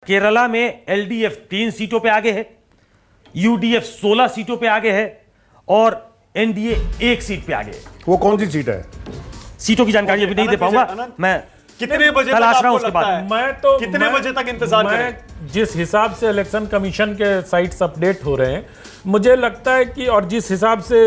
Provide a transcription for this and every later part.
केरला में एलडीएफ 3 सीटों पे आगे है, यूडीएफ 16 सीटों पे आगे है और एनडीए 1 सीट पे आगे है। वो कौन सी सीट है? सीटों की जानकारी अभी नहीं दे पाऊंगा मैं। कितने बजे कल तक आश रहा हूं आपको उसके लगता बाद। है? मैं कितने बजे तक इंतजार करें? जिस हिसाब से इलेक्शन कमीशन के साइट्स अपडेट हो रहे हैं, मुझे लगता है कि और जिस हिसाब से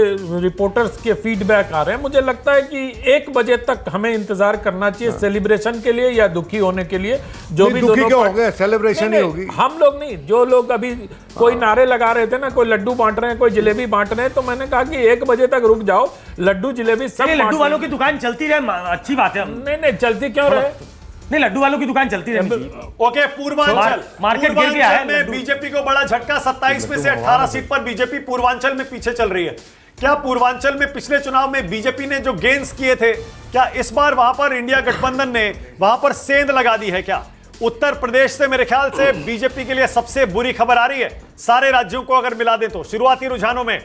रिपोर्टर्स के फीडबैक आ रहे हैं, मुझे लगता है कि 1 बजे तक हमें इंतजार करना चाहिए सेलिब्रेशन के लिए या दुखी होने के लिए। जो भी दुखी दोनों क्यों हो गए? सेलिब्रेशन ही होगी। हम लोग नहीं, जो लोग अभी कोई नारे लगा रहे थे ना, कोई लड्डू बांट रहे हैं, कोई जलेबी बांट रहे हैं, तो मैंने कहा कि 1 बजे तक रुक जाओ, लड्डू जलेबी सब लड्डू बांट वालों की दुकान चलती रहे, अच्छी बात है। नहीं चलती क्यों रहे? नहीं, लड्डू वालों की दुकान चलती रहे। ओके, पूर्वांचल मार्केट गिर गया है। में बीजेपी को बड़ा झटका, 27 में से 18 सीट पर बीजेपी पूर्वांचल में पीछे चल रही है। क्या पूर्वांचल में पिछले चुनाव में बीजेपी ने जो गेन्स किए थे, क्या इस बार वहां पर इंडिया गठबंधन ने वहां पर सेंध लगा दी है? क्या उत्तर प्रदेश से मेरे ख्याल से बीजेपी के लिए सबसे बुरी खबर आ रही है, सारे राज्यों को अगर मिला दें तो। शुरुआती रुझानों में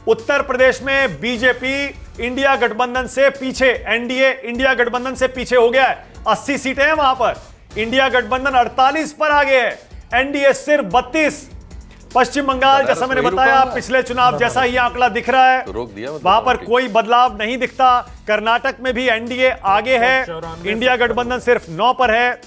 उत्तर प्रदेश में बीजेपी इंडिया गठबंधन से पीछे, एनडीए इंडिया गठबंधन से पीछे हो गया है। 80 सीटें हैं वहां पर, इंडिया गठबंधन 48 पर आगे है, एनडीए सिर्फ 32। पश्चिम बंगाल, जैसा मैंने बताया, पिछले चुनाव जैसा ही आंकड़ा दिख रहा है, वहां पर कोई बदलाव नहीं दिखता। कर्नाटक में भी एनडीए आगे है, इंडिया गठबंधन सिर्फ 9 पर है।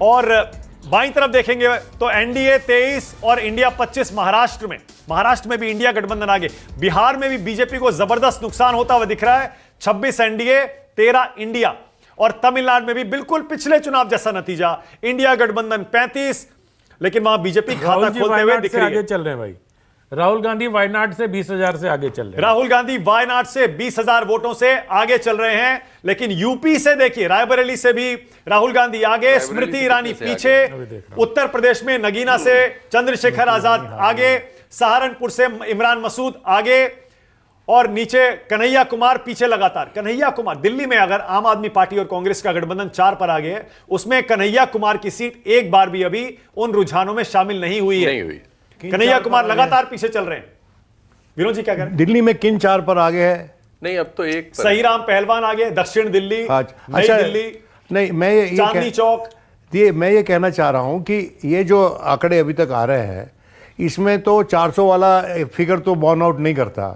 और बाईं तरफ देखेंगे तो एनडीए 23 और इंडिया 25 महाराष्ट्र में भी इंडिया गठबंधन आगे। बिहार में भी बीजेपी को जबरदस्त नुकसान होता हुआ दिख रहा है, 26 एनडीए 13 इंडिया। और तमिलनाडु में भी बिल्कुल पिछले चुनाव जैसा नतीजा, इंडिया गठबंधन 35, लेकिन वहां बीजेपी खाता खोलते हुए दिख रही है। आगे चल रहे हैं भाई। राहुल गांधी वायनाड से 20,000 से आगे चल रहे हैं। राहुल गांधी वायनाड से 20,000 वोटों से आगे चल रहे हैं, लेकिन यूपी से देखिए, रायबरेली से भी राहुल गांधी आगे, स्मृति ईरानी पीछे। उत्तर प्रदेश में नगीना से चंद्रशेखर आजाद आगे, सहारनपुर से इमरान मसूद आगे और नीचे कन्हैया कुमार पीछे लगातार। कन्हैया कुमार, दिल्ली में अगर आम आदमी पार्टी और कांग्रेस का गठबंधन 4 पर आगे है, उसमें कन्हैया कुमार की सीट एक बार भी अभी उन रुझानों में शामिल नहीं हुई है। कन्हैया कुमार लगातार पीछे चल रहे हैं। विनोद जी क्या कह रहे हैं? दिल्ली में किन 4 पर आगे है? नहीं, अब तो एक सही राम पहलवान आगे, दक्षिण दिल्ली, नई दिल्ली, नहीं, मैं चांदनी चौक। मैं ये कहना चाह रहा हूं कि ये जो आंकड़े अभी तक आ रहे हैं, इसमें तो 400 वाला फिगर तो बॉर्न आउट नहीं करता।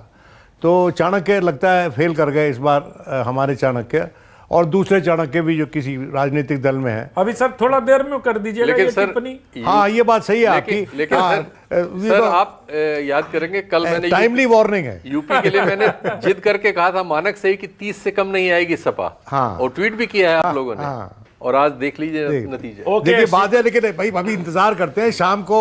तो चाणक्य लगता है फेल कर गए इस बार, हमारे चाणक्य और दूसरे चाणक्य भी जो किसी राजनीतिक दल में है। अभी सर थोड़ा देर में कर दीजिएगा ये टिप्पणी। हाँ, ये बात सही है आपकी। लेकिन सर आप याद करेंगे, कल मैंने टाइमली वार्निंग है यूपी के लिए मैंने जिद करके कहा था मानक से ही कि 30 से कम नहीं आएगी सपा। हाँ, और ट्वीट भी किया है आप लोगों ने। और आज देख लीजिए नतीजे। देखिए बात है, लेकिन भाई अभी इंतजार करते हैं शाम को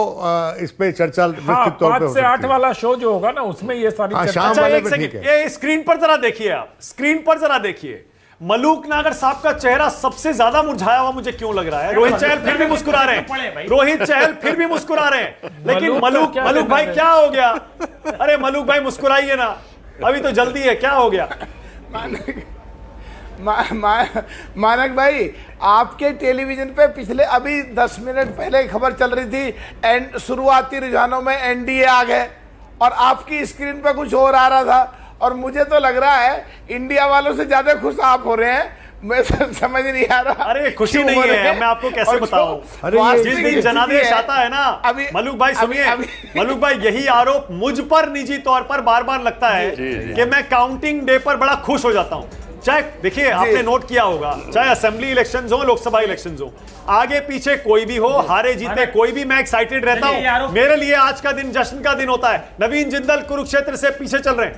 इस पे चर्चा विस्तृत तौर पे 5 से 8 वाला शो जो होगा ना, उसमें ये सारी चर्चा। शाम वाले पे ठीक है। ये स्क्रीन पर जरा देखिए, आप स्क्रीन पर जरा देखिए, मलूक नागर साहब का चेहरा सबसे ज्यादा मुरझाया हुआ मुझे क्यों लग रहा है। रोहित चहल फिर भी मुस्कुरा रहे हैं, रोहित चहल फिर भी मुस्कुरा रहे हैं, लेकिन मलूक भाई क्या हो गया? अरे मलूक भाई मुस्कुराइए ना, अभी तो जल्दी है, क्या हो गया? मानक भाई, आपके टेलीविजन पे पिछले अभी 10 मिनट पहले खबर चल रही थी, शुरुआती रुझानों में एनडीए आ गए और आपकी स्क्रीन पे कुछ और आ रहा था। और मुझे तो लग रहा है इंडिया वालों से ज्यादा खुश आप हो रहे हैं। मैं समझ नहीं आ रहा। अरे खुशी नहीं है, मैं आपको कैसे बताऊं? जिस दिन जनादेश आता है ना, मलूक भाई सुनिए, मलूक भाई यही आरोप मुझ पर निजी तौर पर बार बार लगता है कि मैं काउंटिंग डे पर बड़ा खुश हो जाता हूं। चाहे देखिए, आपने नोट किया होगा, चाहे असेंबली इलेक्शंस हो, लोकसभा इलेक्शंस हो, आगे पीछे कोई भी हो, हारे जीते कोई भी, मैं एक्साइटेड रहता हूं। मेरे लिए आज का दिन जश्न का दिन होता है। नवीन जिंदल कुरुक्षेत्र से पीछे चल रहे हैं।